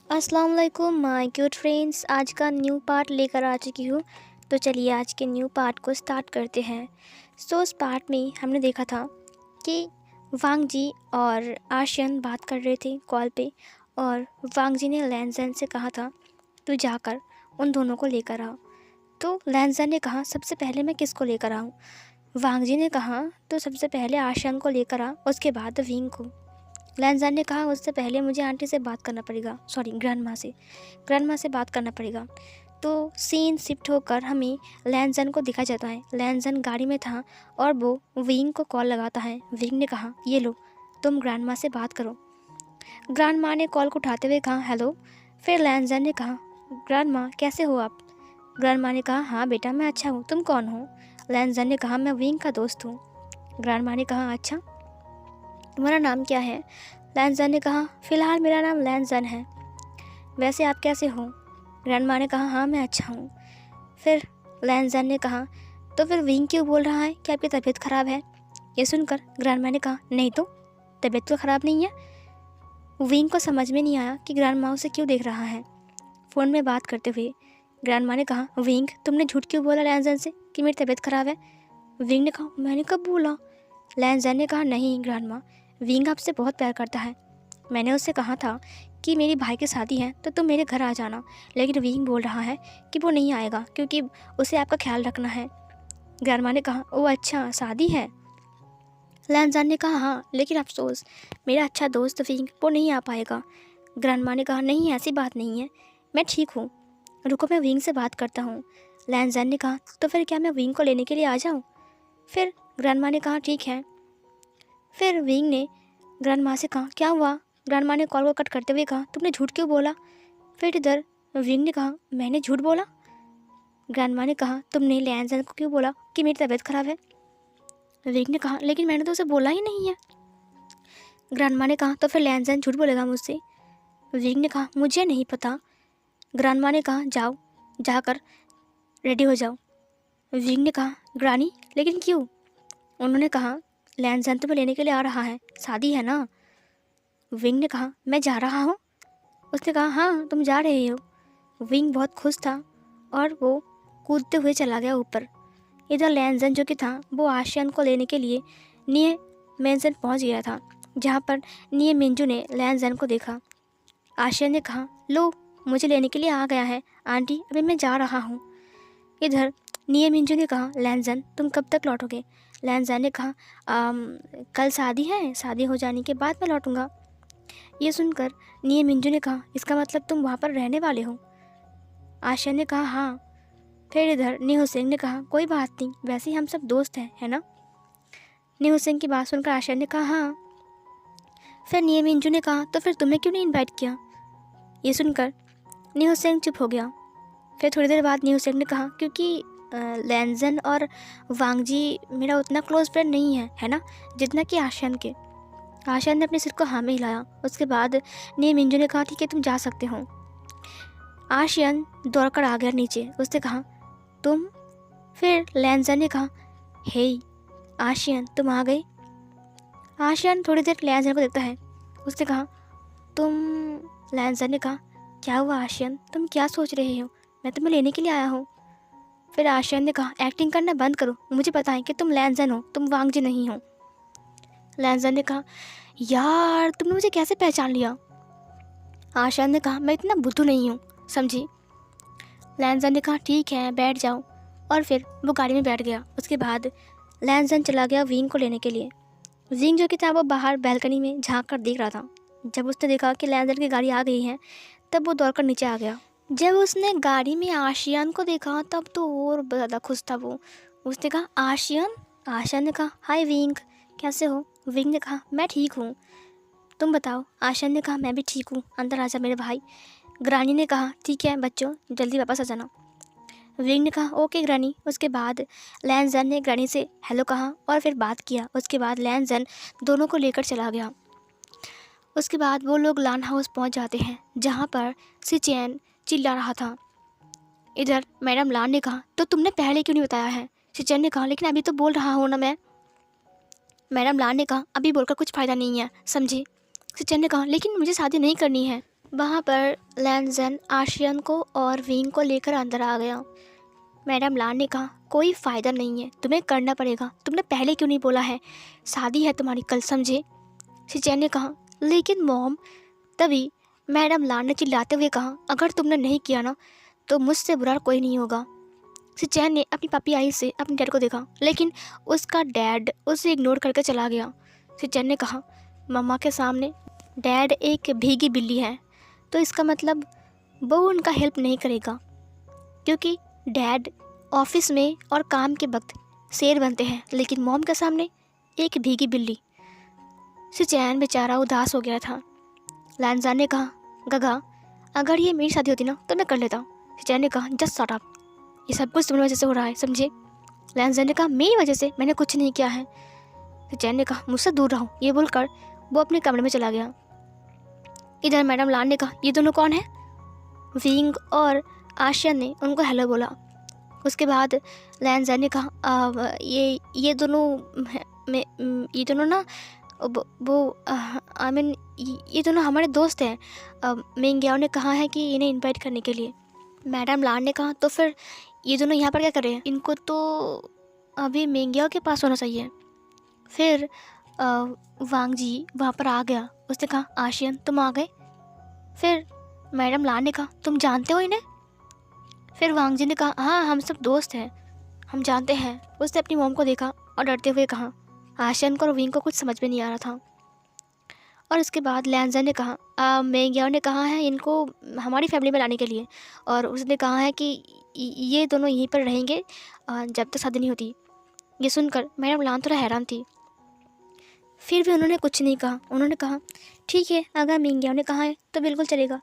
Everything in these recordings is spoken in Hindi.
अस्सलाम वालेकुम माय क्यूट फ्रेंड्स। आज का न्यू पार्ट लेकर आ चुकी हूँ। तो चलिए आज के न्यू पार्ट को स्टार्ट करते हैं। उस पार्ट में हमने देखा था कि वांग जी और आशियन बात कर रहे थे कॉल पे, और वांग जी ने लैंजन से कहा था तू जाकर उन दोनों को लेकर आ। तो लैंजन ने कहा सबसे पहले मैं किसको लेकर आऊँ। वांग जी ने कहा तो सबसे पहले आशियन को लेकर आ, उसके बाद विंग को। लैंजन ने कहा उससे पहले मुझे आंटी से बात करना पड़ेगा, सॉरी ग्रैंड माँ से बात करना पड़ेगा। तो सीन शिफ्ट होकर हमें लैंजन को दिखा जाता है। लैंजन गाड़ी में था और वो विंग को कॉल लगाता है। विंग ने कहा ये लो तुम ग्रैंड माँ से बात करो। ग्रैंड माँ ने कॉल को उठाते हुए कहा हेलो। फिर लैंजन ने कहा ग्रैंड माँ कैसे हो आप। ग्रैंड माँ ने कहा हाँ बेटा मैं अच्छा हूँ, तुम कौन हो। लैंजन ने कहा मैं विंग का दोस्त हूँ। ग्रैंड माँ ने कहा अच्छा तुम्हारा नाम क्या है। लैंजन ने कहा फ़िलहाल मेरा नाम लैंजन है, वैसे आप कैसे हो। ग्रैंड माँ ने कहा हाँ मैं अच्छा हूँ। फिर लैंजन ने कहा तो फिर विंग क्यों बोल रहा है कि आपकी तबीयत ख़राब है। ये सुनकर ग्रैंड माँ ने कहा नहीं तो तबीयत तो ख़राब नहीं है। विंग को समझ में नहीं आया कि ग्रैंड माँ उसे क्यों देख रहा है। फ़ोन में बात करते हुए ग्रैंड माँ ने कहा विंग तुमने झूठ क्यों बोला लैंजन से कि मेरी तबीयत ख़राब है। विंग ने कहा मैंने कब बोला। लैंजन ने कहा नहीं ग्रैंड माँ, विंग आपसे बहुत प्यार करता है। मैंने उससे कहा था कि मेरी भाई की शादी है तो तुम मेरे घर आ जाना, लेकिन विंग बोल रहा है कि वो नहीं आएगा क्योंकि उसे आपका ख्याल रखना है। ग्रैंडमा ने कहा ओह अच्छा शादी है। लैंजन ने कहा हाँ लेकिन अफसोस मेरा अच्छा दोस्त विंग वो नहीं आ पाएगा। ग्रैंडमा ने कहा नहीं ऐसी बात नहीं है, मैं ठीक हूँ, रुको मैं विंग से बात करता हूँ। लैंजन ने कहा तो फिर क्या मैं विंग को लेने के लिए आ जाऊँ। फिर ग्रैंडमा ने कहा ठीक है। फिर विंग ने ग्रैंडमा से कहा क्या हुआ। ग्रैंडमा ने कॉल को कट करते हुए कहा तुमने झूठ क्यों बोला। फिर इधर विंग ने कहा मैंने झूठ बोला। ग्रैंडमा ने कहा तुमने लैंजन को क्यों बोला कि मेरी तबीयत ख़राब है। विंग ने कहा लेकिन मैंने तो उसे बोला ही नहीं है। ग्रैंडमा ने कहा तो फिर लैंजन झूठ बोलेगा मुझसे। विंग ने कहा मुझे नहीं पता। ग्रैंडमा ने कहा जाओ जाकर रेडी हो जाओ। विंग ने कहा ग्रानी लेकिन क्यों। उन्होंने कहा लैंजन तुम्हें लेने के लिए आ रहा है, शादी है ना। विंग ने कहा मैं जा रहा हूँ। उसने कहा हाँ तुम जा रहे हो। विंग बहुत खुश था और वो कूदते हुए चला गया ऊपर। इधर लैंजन जो कि था वो आशियन को लेने के लिए निये मेंशन पहुँच गया था, जहाँ पर निये मिंजू ने लैंजन को देखा। आशियन ने कहा लो मुझे लेने के लिए आ गया है आंटी, अभी मैं जा रहा हूँ। इधर निये मिंजू ने कहा लैंजन तुम कब तक लौटोगे। लैंजन ने कहा कल शादी है, शादी हो जाने के बाद मैं लौटूंगा। ये सुनकर निये मिंजू ने कहा इसका मतलब तुम वहाँ पर रहने वाले हो। आशा ने कहा हाँ। फिर इधर नियो सिंह ने कहा कोई बात नहीं, वैसे ही हम सब दोस्त हैं है ना। नियो सिंह की बात सुनकर आशा ने कहा हाँ। फिर निये मिंजू ने कहा तो फिर तुम्हें क्यों नहीं इनवाइट किया। ये सुनकर नियो सिंह चुप हो गया। फिर थोड़ी देर बाद नियो सिंह ने कहा क्योंकि लैंजन और वांग जी मेरा उतना क्लोज फ्रेंड नहीं है ना, जितना कि आशियन के। आशियन ने अपने सिर को हाँ में हिलाया। उसके बाद निये मिंजू ने कहा ठीक है तुम जा सकते हो। आशियन दौड़कर आ गया नीचे। उसने कहा तुम। फिर लैंजन ने कहा हे आशियन तुम आ गए। आशियन थोड़ी देर लैंजन को देखता है। उसने कहा तुम। लैंजन ने कहा क्या हुआ आशियन, तुम क्या सोच रहे हो, मैं तुम्हें लेने के लिए आया हूँ। फिर आशियन ने कहा एक्टिंग करना बंद करो, मुझे पता है कि तुम लैंजन हो, तुम वांग जी नहीं हो। लैंजन ने कहा यार तुमने मुझे कैसे पहचान लिया। आशियन ने कहा मैं इतना बुद्धू नहीं हूँ समझी। लैंजन ने कहा ठीक है बैठ जाओ, और फिर वो गाड़ी में बैठ गया। उसके बाद लैंजन चला गया विंग को लेने के लिए। विंग जो कि था वो बाहर बैल्कनी में झांक कर देख रहा था। जब उसने देखा कि लैंजन की गाड़ी आ गई है तब वो दौड़कर नीचे आ गया। जब उसने गाड़ी में आशियान को देखा तब तो और ज़्यादा खुश था वो। उसने कहा आशियान। आशियान ने कहा हाय विंग कैसे हो। विंग ने कहा मैं ठीक हूँ, तुम बताओ। आशियान ने कहा मैं भी ठीक हूँ, अंदर आ जा मेरे भाई। ग्रानी ने कहा ठीक है बच्चों जल्दी वापस आ जाना। विंग ने कहा ओके ग्रानी। उसके बाद लैंजन ने ग्रानी से हेलो कहा और फिर बात किया। उसके बाद लैंजन दोनों को लेकर चला गया। उसके बाद वो लोग लान हाउस पहुंच जाते हैं, जहां पर सिचेन चिल्ला रहा था। इधर मैडम लान ने कहा तो तुमने पहले क्यों नहीं बताया है। सिचेन ने कहा लेकिन अभी तो बोल रहा हूँ ना मैं। मैडम लान ने कहा अभी बोलकर कुछ फ़ायदा नहीं है समझे। सिचेन ने कहा लेकिन मुझे शादी नहीं करनी है। वहाँ पर लैंजन आशियन को और विंग को लेकर अंदर आ गया। मैडम लान ने कहा, कोई फ़ायदा नहीं है, तुम्हें करना पड़ेगा। तुमने पहले क्यों नहीं बोला है? शादी है तुम्हारी कल, समझे? सिचैन ने कहा, लेकिन मॉम। तभी मैडम लान ने चिल्लाते हुए कहा, अगर तुमने नहीं किया ना तो मुझसे बुरा कोई नहीं होगा। सिचैन ने अपनी पापी आई से अपने डैड को देखा, लेकिन उसका डैड उसे इग्नोर करके चला गया। सिचैन ने कहा, मम्मा के सामने डैड एक भीगी बिल्ली है, तो इसका मतलब वो उनका हेल्प नहीं करेगा, क्योंकि डैड ऑफिस में और काम के वक्त शेर बनते हैं, लेकिन मॉम के सामने एक भीगी बिल्ली। सिचैन बेचारा उदास हो गया था। लैंजन ने कहा, गगा, अगर ये मेरी शादी होती ना तो मैं कर लेता। सिचैन ने कहा, जस्ट शट अप, ये सब कुछ तुम्हारी वजह से हो रहा है, समझे? लैंजन ने कहा, मेरी वजह से? मैंने कुछ नहीं किया है। सिचैन ने कहा, मुझसे दूर रहो। ये बोलकर वो अपने कमरे में चला गया। इधर मैडम लान ने कहा, ये दोनों कौन है? विंग और आशियन ने उनको हेलो बोला। उसके बाद लैंजन ने कहा, ये दोनों ना वो आई मीन ये दोनों हमारे दोस्त हैं। मेंग्याओ ने कहा है कि इन्हें इनवाइट करने के लिए। मैडम लान ने कहा, तो फिर ये दोनों यहाँ पर क्या कर रहे हैं? इनको तो अभी मेंग्याओ के पास होना चाहिए। फिर वांग जी वहाँ पर आ गया। उसने कहा, आशियन तुम आ गए? फिर मैडम लान ने कहा, तुम जानते हो इन्हें? फिर वांग जी ने कहा, हाँ, हम सब दोस्त हैं, हम जानते हैं। उसने अपनी मॉम को देखा और डरते हुए कहा। आशियन को और विंग को कुछ समझ में नहीं आ रहा था। और उसके बाद लैंजन ने कहा, मेंग्याओ ने कहा है इनको हमारी फैमिली में लाने के लिए, और उसने कहा है कि ये दोनों यहीं पर रहेंगे जब तक शादी नहीं होती। ये सुनकर मैडम लान थोड़ा हैरान थी। फिर भी उन्होंने कुछ नहीं कहा। उन्होंने कहा, ठीक है, अगर मेंग्याओ ने कहा है तो बिल्कुल चलेगा।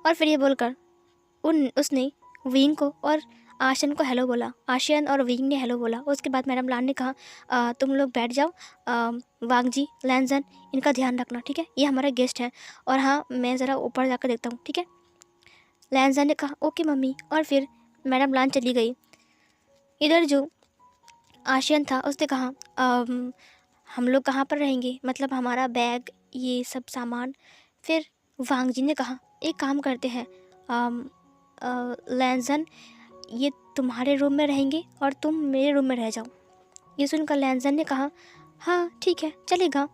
और फिर ये बोलकर उसने विंग को और आशियन को हेलो बोला। आशियन और विंग ने हेलो बोला। उसके बाद मैडम लान ने कहा, तुम लोग बैठ जाओ। वांग जी, लैंजन, इनका ध्यान रखना, ठीक है? ये हमारा गेस्ट है। और हाँ, मैं ज़रा ऊपर जाकर देखता हूँ, ठीक है? लैंजन ने कहा, ओके मम्मी। और फिर मैडम लान चली गई। इधर जो आशियन था उसने कहा, हम लोग कहाँ पर रहेंगे, मतलब हमारा बैग, ये सब सामान। फिर वांग जी ने कहा, एक काम करते हैं, लैंजन, ये तुम्हारे रूम में रहेंगे और तुम मेरे रूम में रह जाओ। ये सुनकर लैंजन ने कहा, हाँ ठीक है, चलेगा।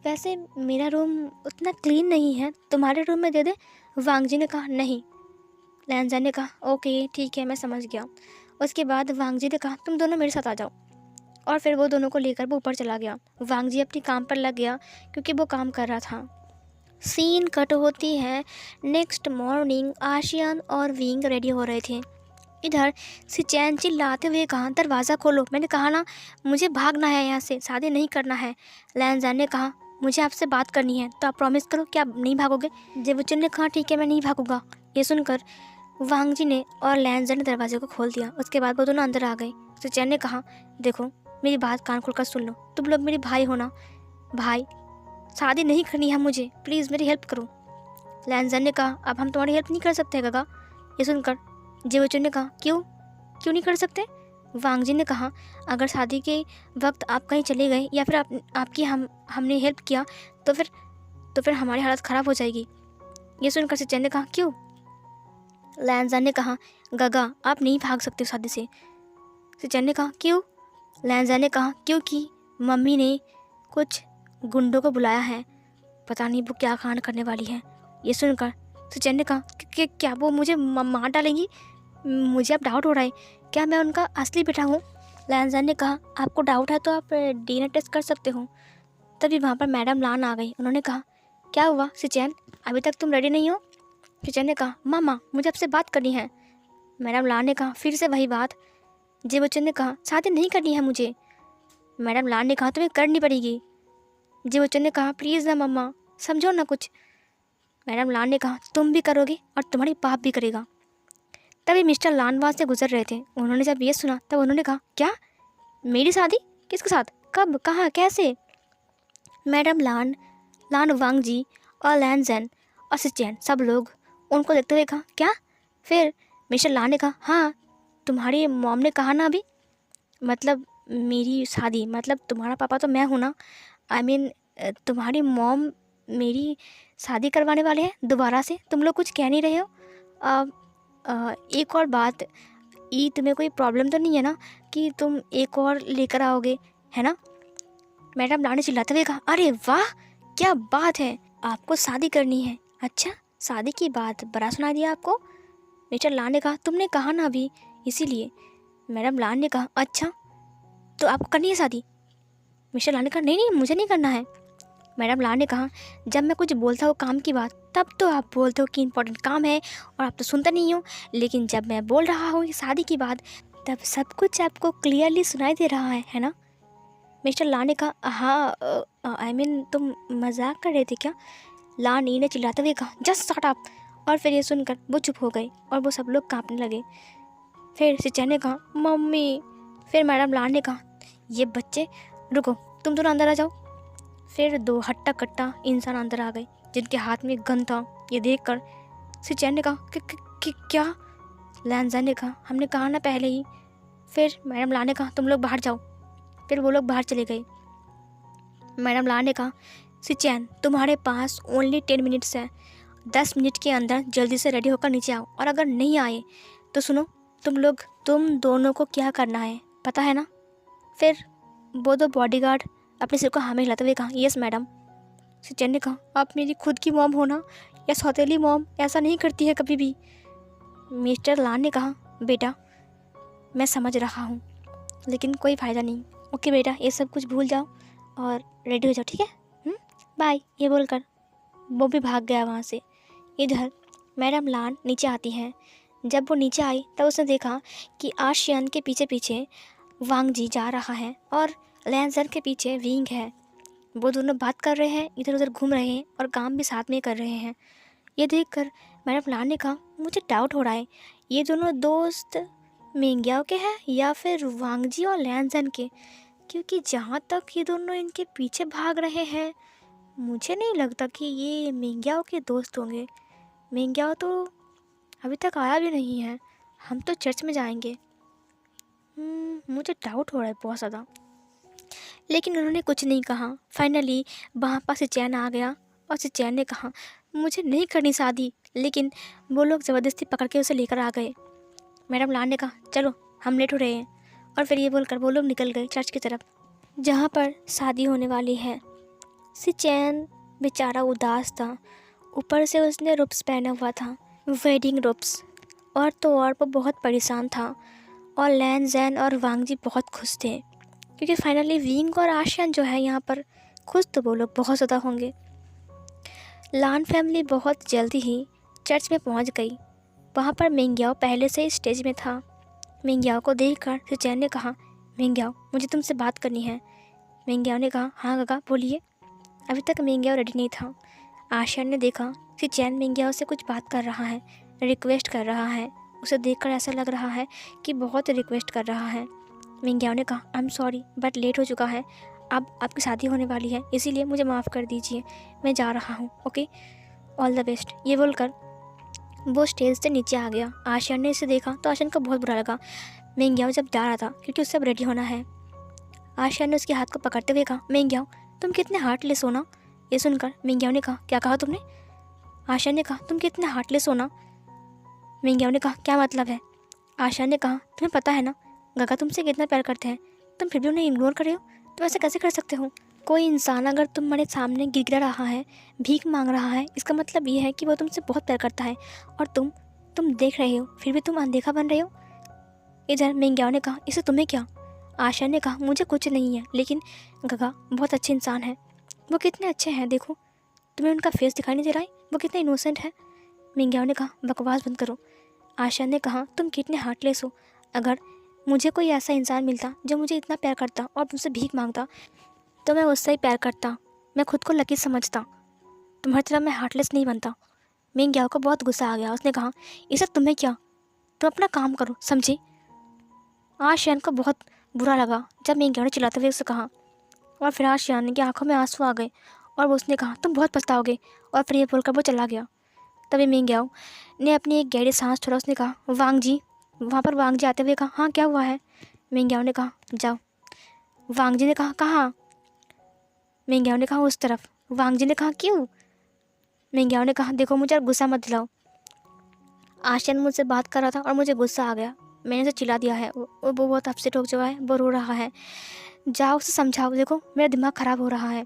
वैसे मेरा रूम उतना क्लीन नहीं है, तुम्हारे रूम में दे दे। वांग जी ने कहा, नहीं। लैंजन ने कहा, ओके ठीक है, मैं समझ गया। उसके बाद वांग जी ने कहा, तुम दोनों मेरे साथ आ जाओ। और फिर वो दोनों को लेकर वो ऊपर चला गया। वांग जी अपने काम पर लग गया क्योंकि वो काम कर रहा था। सीन कट होती है नेक्स्ट मॉर्निंग। आशियन और विंग रेडी हो रहे थे। इधर सिचैन चिल्लाते हुए कहा, दरवाज़ा खोलो, मैंने कहा ना, मुझे भागना है यहाँ से, शादी नहीं करना है। लैंजन ने कहा, मुझे आपसे बात करनी है, तो आप प्रॉमिस करो कि आप नहीं भागोगे। जेवुचुन ने कहा, ठीक है, मैं नहीं भागूंगा। ये सुनकर वांग जी ने और लैंजन ने दरवाजे को खोल दिया। उसके बाद वो दोनों अंदर आ गए। सिचैन ने कहा, देखो, मेरी बात कान खोल कर सुन लो, तुम लोग मेरे भाई हो ना। भाई, शादी नहीं करनी है मुझे, प्लीज़ मेरी हेल्प करो। लैंजन ने कहा, अब हम तुम्हारी हेल्प नहीं कर सकते गगा। ये सुनकर जेवुचुन ने कहा, क्यों नहीं कर सकते? वांग जी ने कहा, अगर शादी के वक्त आप कहीं चले गए या फिर आपकी हमने हेल्प किया तो फिर हमारी हालत ख़राब हो जाएगी। ये सुनकर सिचैन ने कहा, क्यों? लैंजन ने कहा, गगा, आप नहीं भाग सकते शादी से। सिचैन ने कहा, क्यों? लैंजन ने कहा, क्योंकि मम्मी ने कुछ गुंडों को बुलाया है, पता नहीं वो क्या कांड करने वाली है। ये सुनकर सिचैन ने कहा, क्या वो मुझे मार डालेंगी? मुझे अब डाउट हो रहा है, क्या मैं उनका असली बेटा हूँ? लैंजन ने कहा, आपको डाउट है तो आप डीएनए टेस्ट कर सकते हो। तभी वहाँ पर मैडम लान आ गई। उन्होंने कहा, क्या हुआ सिचैन, अभी तक तुम रेडी नहीं हो? सिचैन ने कहा, मामा, मुझे आपसे बात करनी है। मैडम लान ने कहा, फिर से वही बात। जेवुचुन ने कहा, शादी नहीं करनी है मुझे। मैडम लान ने कहा, तुम्हें करनी पड़ेगी। जेवुचुन ने कहा, प्लीज़ ना मम्मा, समझो ना कुछ। मैडम लान ने कहा, तुम भी करोगे और तुम्हारी बाप भी करेगा। तभी मिस्टर लान वहाँ से गुजर रहे थे। उन्होंने जब ये सुना तब उन्होंने कहा, क्या, मेरी शादी किसके साथ, कब, कहाँ, कैसे? मैडम लान, वांग जी और लैंजन और सिचैन सब लोग उनको देखते हुए कहा, क्या? फिर मिस्टर लान ने कहा, हाँ, तुम्हारी मॉम ने कहा ना अभी, मतलब मेरी शादी, मतलब तुम्हारा पापा तो मैं हूँ ना, आई मीन तुम्हारी मॉम मेरी शादी करवाने वाले हैं दोबारा से? तुम लोग कुछ कह नहीं रहे हो? एक और बात, ये तुम्हें कोई प्रॉब्लम तो नहीं है ना कि तुम एक और लेकर आओगे, है ना? मैडम ला ने चिल्लाते हुए कहा। अरे वाह, क्या बात है, आपको शादी करनी है? अच्छा, शादी की बात बड़ा सुना दिया आपको। मिस्टर ला ने कहा, तुमने कहा ना अभी, इसीलिए। मैडम ला ने कहा, अच्छा तो आपको करनी है शादी? मिस्टर ला ने कहा, नहीं नहीं, मुझे नहीं करना है। मैडम ला ने कहा, जब मैं कुछ बोलता हूँ काम की बात, तब तो आप बोलते हो कि इंपॉर्टेंट काम है और आप तो सुनते नहीं हो, लेकिन जब मैं बोल रहा हूँ कि शादी की बात, तब सब कुछ आपको क्लियरली सुनाई दे रहा है ना? मिस्टर ला ने कहा, हाँ, आई मीन तुम मजाक कर रहे थे क्या? ला ने चिल्लाते हुए कहा, जस्ट शट अप। और फिर ये सुनकर वो चुप हो गए और वो सब लोग कांपने लगे। फिर सिचैन ने कहा, मम्मी। फिर मैडम ला ने कहा, ये बच्चे, रुको, तुम दोनों अंदर आ जाओ। फिर दो हट्टा कट्टा इंसान अंदर आ गए जिनके हाथ में गन था। ये देखकर सिचैन ने कहा, क्या? लैंजा ने कहा, हमने कहा ना पहले ही। फिर मैडम ला ने कहा, तुम लोग बाहर जाओ। फिर वो लोग बाहर चले गए। मैडम ला ने कहा, सिचैन तुम्हारे पास ओनली 10 मिनट्स है, 10 मिनट के अंदर जल्दी से रेडी होकर नीचे आओ, और अगर नहीं आए तो सुनो, तुम दोनों को क्या करना है पता है ना? फिर वो दो बॉडीगार्ड अपने सिर को हाँ में हिलाते हुए कहा, यस मैडम। सिचैन ने कहा, आप मेरी खुद की मॉम हो ना, या सौतेली मॉम ऐसा नहीं करती है कभी भी। मिस्टर लान ने कहा, बेटा मैं समझ रहा हूँ, लेकिन कोई फ़ायदा नहीं। ओके बेटा, ये सब कुछ भूल जाओ और रेडी हो जाओ, ठीक है? बाय। ये बोलकर वो भी भाग गया वहाँ से। इधर मैडम लान नीचे आती हैं। जब वो नीचे आई तब उसने देखा कि आशियान के पीछे पीछे वांग जी जा रहा है और लैंसर के पीछे विंग है। वो दोनों बात कर रहे हैं, इधर उधर घूम रहे हैं और काम भी साथ में कर रहे हैं। ये देखकर मैडम लान ने कहा, मुझे डाउट हो रहा है, ये दोनों दोस्त मेंग्याओ के हैं या फिर वांग जी और लैंसन के, क्योंकि जहाँ तक ये दोनों इनके पीछे भाग रहे हैं, मुझे नहीं लगता कि ये मेंग्याओ के दोस्त होंगे। मेंग्याओ तो अभी तक आया भी नहीं है, हम तो चर्च में जाएंगे। मुझे डाउट हो रहा है बहुत ज़्यादा। लेकिन उन्होंने कुछ नहीं कहा। फाइनली वहाँ पर सिचैन आ गया और सिचैन ने कहा, मुझे नहीं करनी शादी, लेकिन वो लोग ज़बरदस्ती पकड़ के उसे लेकर आ गए। मैडम लान ने कहा, चलो हम लेट हो रहे हैं। और फिर ये बोलकर वो लोग निकल गए चर्च की तरफ, जहाँ पर शादी होने वाली है। सिचैन बेचारा उदास था, ऊपर से उसने रूप्स पहना हुआ था, वेडिंग रूप्स, और तो और वो बहुत परेशान था। और लैन जैन और वांग जी बहुत खुश थे, क्योंकि फाइनली विंग और आशियान जो है यहाँ पर खुश तो वो लोग बहुत ज़्यादा होंगे। लान फैमिली बहुत जल्दी ही चर्च में पहुँच गई। वहाँ पर मेंग्याओ पहले से ही स्टेज में था। मेंग्याओ को देखकर सिचैन ने कहा, मेंग्याओ मुझे तुमसे बात करनी है। मेंग्याओ ने कहा, हाँ काका बोलिए। अभी तक मेंग्याओ रेडी नहीं था। आशियान ने देखा सिचैन मेंग्याओ से कुछ बात कर रहा है, रिक्वेस्ट कर रहा है। उसे देखकर ऐसा लग रहा है कि बहुत रिक्वेस्ट कर रहा है। मेंग्याओ ने कहा, I am sorry but let हो चुका है, अब आपकी शादी होने वाली है, इसीलिए मुझे माफ़ कर दीजिए, मैं जा रहा हूँ, ओके, ऑल द बेस्ट। ये बोलकर वो स्टेज से नीचे आ गया। आशियान ने इसे देखा तो आशियान को बहुत बुरा लगा। मेंग्याओ जब जा रहा था क्योंकि उससे अब रेडी होना है। आशियान ने उसके हाथ को पकड़ते हुए कहा, मेंग्याओ तुम कितने हार्टलेस हो ना। ये सुनकर मेंग्याओ ने कहा, क्या कहा तुमने? आशियान ने कहा, तुम कितने हार्टलेस हो ना। मेंग्याओ ने कहा, क्या मतलब है? आशियान ने कहा, तुम्हें पता है ना गगा तुमसे कितना प्यार करते हैं, तुम फिर भी उन्हें इग्नोर कर रहे हो, तुम ऐसे कैसे कर सकते हो? कोई इंसान अगर तुम्हारे सामने गिड़गिड़ा रहा है, भीख मांग रहा है, इसका मतलब ये है कि वो तुमसे बहुत प्यार करता है, और तुम देख रहे हो, फिर भी तुम अनदेखा बन रहे हो। इधर मेंग्याओ ने कहा, इसे तुम्हें क्या? आशा ने कहा, मुझे कुछ नहीं है, लेकिन गगा बहुत अच्छे इंसान है, वो कितने अच्छे हैं, देखो तुम्हें उनका फेस दिखाई नहीं दे रहा है, वो कितने इनोसेंट है। मेंग्याओ ने कहा, बकवास बंद करो। आशा ने कहा, तुम कितने हार्टलेस हो, अगर मुझे कोई ऐसा इंसान मिलता जो मुझे इतना प्यार करता और मुझसे भीख मांगता तो मैं उससे ही प्यार करता, मैं खुद को लकी समझता, तुम्हारी तरह मैं हार्टलेस नहीं बनता। मेंग्याओ को बहुत गुस्सा आ गया। उसने कहा, इसे तुम्हें क्या, तुम अपना काम करो, समझी? आशियान को बहुत बुरा लगा जब मेंग्याओ ने चिल्लाते हुए उससे कहा, और फिर आशियान की आंखों में आंसू आ गए और वो उसने कहा, तुम बहुत पछताओगे, और फिर ये बोलकर वो चला गया। तभी मेंग्याओ ने अपनी एक गहरी सांस छोड़ा। उसने कहा, वांग जी। वहाँ पर वांग जी आते हुए कहा, हाँ क्या हुआ है? मेंग्याओ ने कहा, जाओ। वांग जी ने कहा, कहाँ? मेंग्याओ ने कहा, उस तरफ। वांग जी ने कहा क्यों? मिंग्याओ ने कहा देखो मुझे गुस्सा मत दिलाओ, आशियान मुझसे बात कर रहा था और मुझे गुस्सा आ गया, मैंने उसे चिल्ला दिया है, वो बहुत अपसेट हो चुका है, वो रो रहा है, जाओ उसे समझाओ, देखो मेरा दिमाग ख़राब हो रहा है।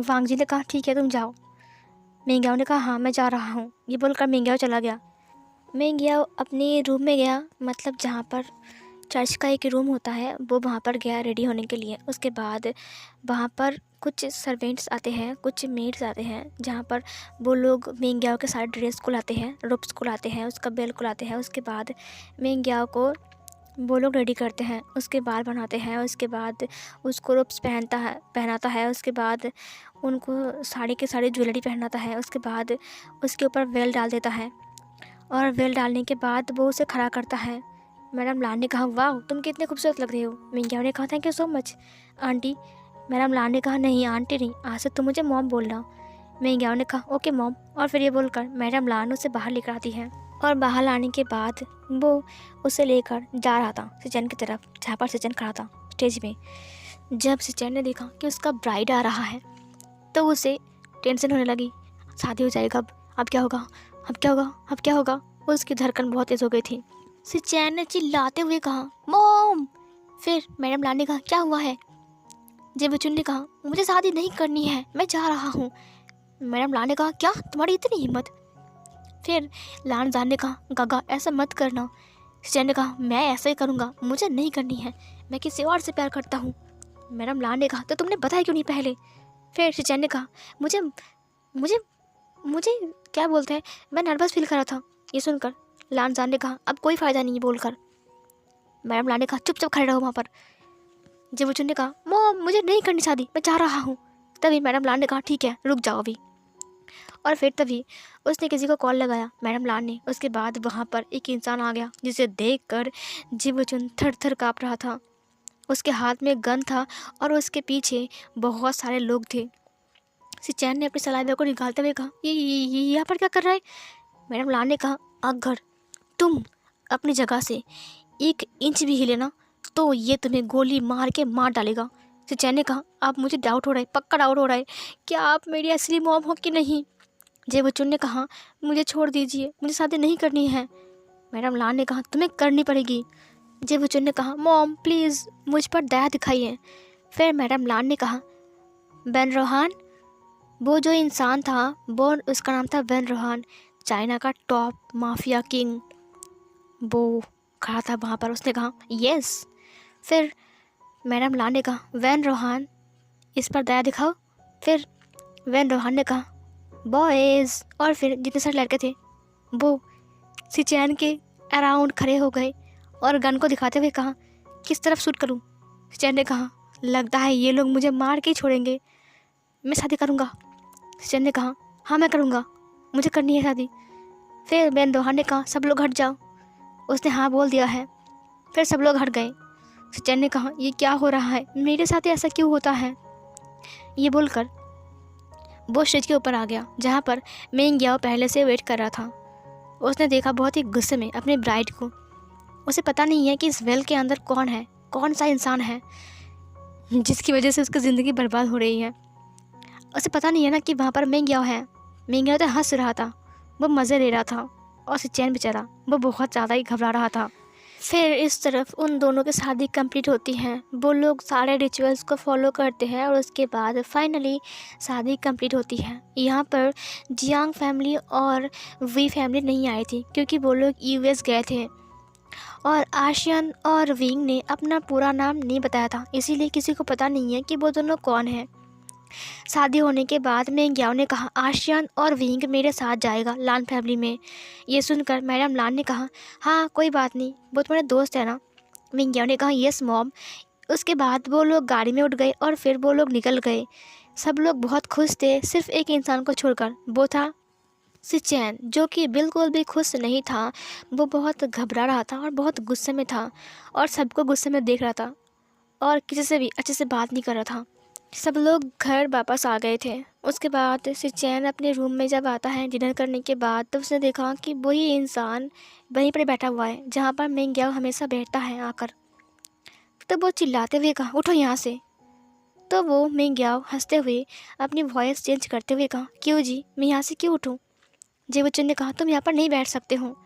वांग जी ने कहा ठीक है तुम जाओ। मिंग्याओ ने कहा हाँ मैं जा रहा हूँ। ये बोलकर मिंग्याओ चला गया। मिंग्याओ अपने रूम में गया, मतलब जहाँ पर चर्च का एक रूम होता है वो वहाँ पर गया रेडी होने के लिए। उसके बाद वहाँ पर कुछ सर्वेंट्स आते हैं, कुछ मेड्स आते हैं, जहाँ पर वो लोग मिंग्याओ के सारे ड्रेस को लाते हैं, रोब्स को लाते हैं, उसका बेल को लाते हैं। उसके बाद मिंग्याओ को वो लोग रेडी करते हैं, उसके बाल बनाते हैं, उसके बाद उसको रोब्स पहनाता है, उसके बाद उनको साड़ी के साड़ी ज्वेलरी पहनाता है, उसके बाद उसके ऊपर वेल डाल देता है और वेल डालने के बाद वो उसे खड़ा करता है। मैडम लान ने कहा वाह तुम कितने खूबसूरत लग रहे हो। मिंग्याओ ने कहा thank you so much aunty. Madam Lan ने कहा नहीं आंटी नहीं, आज से तुम मुझे मॉम बोलना। मिंग्याओ ने कहा ओके मॉम। और फिर ये बोलकर मैडम लान उसे बाहर लेकर आती है और बाहर लाने के बाद वो उसे लेकर जा रहा था सिचेन की तरफ, जहाँ पर सिचेन खड़ा था स्टेज में। जब सिचेन ने देखा कि उसका ब्राइड आ रहा है तो उसे टेंशन होने लगी, शादी हो जाएगा, अब क्या होगा, अब क्या होगा, अब क्या होगा। उसकी धड़कन बहुत तेज़ हो गई थी। सिचेन ने चिल्लाते हुए कहा मॉम। फिर मैडम लान ने कहा क्या हुआ है? जेबुचुन ने कहा मुझे शादी नहीं करनी है, मैं जा रहा हूँ। मैडम लान ने कहा क्या तुम्हारी इतनी हिम्मत? फिर लान जान ने कहा गागा ऐसा मत करना। सिचेन ने कहा मैं ऐसा ही करूँगा, मुझे नहीं करनी है, मैं किसी और से प्यार करता हूँ। मैडम लान ने कहा तो तुमने बताया क्यों नहीं पहले? फिर सिचेन ने कहा मुझे मुझे मुझे क्या बोलते हैं, मैं नर्वस फील कर रहा था। ये सुनकर लान जान ने कहा अब कोई फ़ायदा नहीं है बोलकर। मैडम लान ने कहा चुपचाप खड़े रहो वहाँ पर। जेबुचुन ने कहा मॉम मुझे नहीं करनी शादी, मैं जा रहा हूँ। तभी मैडम लान ने कहा ठीक है रुक जाओ अभी। और फिर तभी उसने किसी को कॉल लगाया मैडम लान ने। उसके बाद वहाँ पर एक इंसान आ गया जिसे देखकर जेबुचुन थर थर काँप रहा था। उसके हाथ में गन था और उसके पीछे बहुत सारे लोग थे। सिचेन ने अपनी सलाइवा को निकालते हुए कहा ये यहाँ पर क्या कर रहा है? मैडम लान ने कहा अगर तुम अपनी जगह से 1 इंच भी हिले ना तो ये तुम्हें गोली मार के मार डालेगा। सिचेन ने कहा आप मुझे डाउट हो रहा है, पक्का डाउट हो रहा है, क्या आप मेरी असली मॉम हो कि नहीं? जेबुचुन ने कहा मुझे छोड़ दीजिए, मुझे शादी नहीं करनी है। मैडम लान ने कहा तुम्हें करनी पड़ेगी। जेबुचुन ने कहा मॉम प्लीज़ मुझ पर दया दिखाइए। फिर मैडम लान ने कहा बेन रोहान, वो जो इंसान था वो उसका नाम था बेन रोहान, चाइना का टॉप माफिया किंग, वो खड़ा था वहाँ पर। उसने कहा यस। फिर मैडम लान ने कहा वैन रोहान इस पर दया दिखाओ। फिर वैन रोहान ने कहा बॉयज़, और फिर जितने सारे लड़के थे वो सिचेन के अराउंड खड़े हो गए और गन को दिखाते हुए कहा किस तरफ शूट करूं? सिचेन ने कहा लगता है ये लोग मुझे मार के ही छोड़ेंगे, मैं शादी करूंगा। सिचेन ने कहा हाँ मैं करूंगा, मुझे करनी है शादी। फिर वैन रोहान ने कहा सब लोग हट जाओ। उसने हाँ बोल दिया है। फिर सब लोग हट गए। सिचेन ने कहा ये क्या हो रहा है, मेरे साथ ऐसा क्यों होता है? ये बोलकर वो स्टेज के ऊपर आ गया जहाँ पर मिंग्याओ पहले से वेट कर रहा था। उसने देखा बहुत ही गुस्से में अपने ब्राइड को। उसे पता नहीं है कि इस वेल के अंदर कौन है, कौन सा इंसान है जिसकी वजह से उसकी ज़िंदगी बर्बाद हो रही है। उसे पता नहीं है ना कि वहाँ पर मिंग्याओ है। मिंग्याओ तो हंस रहा था, वो मज़े ले रहा था, और सिचेन बेचारा वो बहुत ज़्यादा ही घबरा रहा था। फिर इस तरफ उन दोनों की शादी कंप्लीट होती है। वो लोग सारे रिचुअल्स को फॉलो करते हैं और उसके बाद फाइनली शादी कंप्लीट होती है। यहाँ पर जियांग फैमिली और वी फैमिली नहीं आई थी क्योंकि वो लोग यूएस गए थे और आशियन और विंग ने अपना पूरा नाम नहीं बताया था, इसीलिए किसी को पता नहीं है कि वो दोनों कौन हैं। शादी होने के बाद मिंग्याओ ने कहा आशियन और विंग मेरे साथ जाएगा लान फैमिली में। ये सुनकर मैडम लान ने कहा हाँ कोई बात नहीं, वो तुम्हारे दोस्त है ना? मिंग्याओ ने कहा यस मॉम। उसके बाद वो लोग गाड़ी में उठ गए और फिर वो लोग निकल गए। सब लोग बहुत खुश थे सिर्फ एक इंसान को छोड़कर, वो था सिचेन, जो कि बिल्कुल भी खुश नहीं था। वो बहुत घबरा रहा था और बहुत गुस्से में था और सबको गुस्से में देख रहा था और किसी से भी अच्छे से बात नहीं कर रहा था। सब लोग घर वापस आ गए थे। उसके बाद सिचेन अपने रूम में जब आता है डिनर करने के बाद, तो उसने देखा कि वही इंसान वहीं पर बैठा हुआ है जहाँ पर मिंग्याओ हमेशा बैठता है आकर। तो वो चिल्लाते हुए कहा उठो यहाँ से। तो वो मिंग्याओ हंसते हुए अपनी वॉइस चेंज करते हुए कहा, क्यों जी, मैं यहाँ से क्यों उठूँ? जेवचन ने कहा, तुम यहाँ पर नहीं बैठ सकते हो।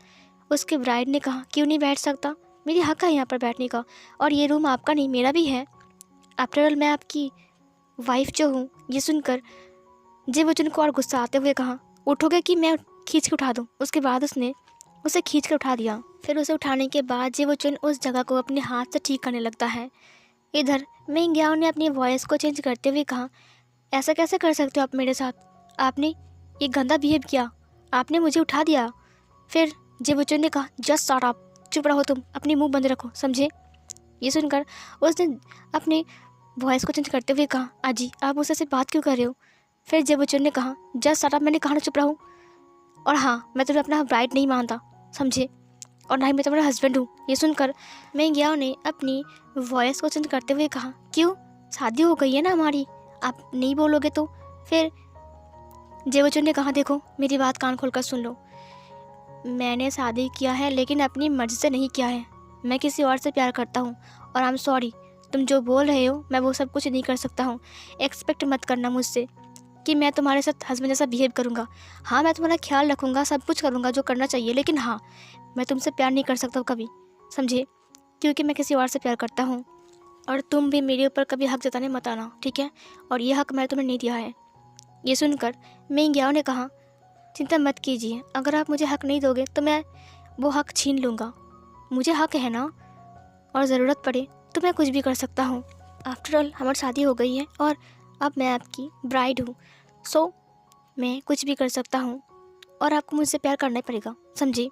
उसके ब्राइड ने कहा, क्यों नहीं बैठ सकता? मेरी हक है यहाँ पर बैठने का, और ये रूम आपका नहीं मेरा भी है। आफ्टर ऑल मैं आपकी वाइफ जो हूँ। ये सुनकर जेवचन को और गुस्सा आते हुए कहा, उठोगे कि मैं खींच के उठा दूँ? उसके बाद उसने उसे खींच कर उठा दिया। फिर उसे उठाने के बाद जेवचन उस जगह को अपने हाथ से ठीक करने लगता है। इधर मिंग्याओ ने अपनी वॉइस को चेंज करते हुए कहा, ऐसा कैसे कर सकते हो आप मेरे साथ? आपने ये गंदा बिहेव किया, आपने मुझे उठा दिया। फिर जेवचन ने कहा, जस्ट शट अप, चुप रहो तुम, अपनी मुंह बंद रखो, समझे? ये सुनकर उसने अपने वॉइस को चेंज करते हुए कहा, अजी आप मुझसे से बात क्यों कर रहे हो? फिर जेवचन ने कहा, जस्ट शट अप, मैंने कहा ना चुप रहो। और हाँ, मैं तुम्हें अपना ब्राइड नहीं मानता, समझे? और ना ही मैं तुम्हारा हस्बैंड हूँ। ये सुनकर मिंग्याओ ने अपनी वॉइस को चेंज करते हुए कहा, क्यों, शादी हो गई है ना हमारी, आप नहीं बोलोगे तो? फिर जेवचन ने कहा, देखो मेरी बात कान खोलकर सुन लो, मैंने शादी किया है लेकिन अपनी मर्जी से नहीं किया है। मैं किसी और से प्यार करता हूँ, और आई एम सॉरी, तुम जो बोल रहे हो मैं वो सब कुछ नहीं कर सकता हूँ। एक्सपेक्ट मत करना मुझसे कि मैं तुम्हारे साथ हस्बैंड जैसा बिहेव करूँगा। हाँ, मैं तुम्हारा ख्याल रखूँगा, सब कुछ करूँगा जो करना चाहिए, लेकिन हाँ, मैं तुमसे प्यार नहीं कर सकता कभी, समझे? क्योंकि मैं किसी और से प्यार करता हूँ, और तुम भी मेरे ऊपर कभी हक जताने मत आना, ठीक है? और ये हक मैंने तुम्हें नहीं दिया है। ये सुनकर मिंग्याओ ने कहा, चिंता मत कीजिए, अगर आप मुझे हक नहीं दोगे तो मैं वो हक छीन लूँगा। मुझे हक है ना, और ज़रूरत पड़े तो मैं कुछ भी कर सकता हूँ। आफ्टर ऑल हमारी शादी हो गई है और अब मैं आपकी ब्राइड हूँ, सो मैं कुछ भी कर सकता हूँ, और आपको मुझसे प्यार करना ही पड़ेगा, समझे?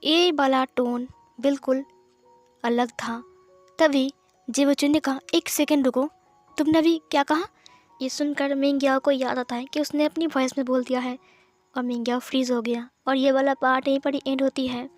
ये वाला टोन बिल्कुल अलग था। तभी जेवचन ने कहा, एक सेकंड रुको, तुमने अभी क्या कहा? ये सुनकर मिंग्याओ को याद आता है कि उसने अपनी वॉइस में बोल दिया है, और मिंग्याओ फ्रीज हो गया। और ये वाला पार्ट यहीं पर ही एंड होती है।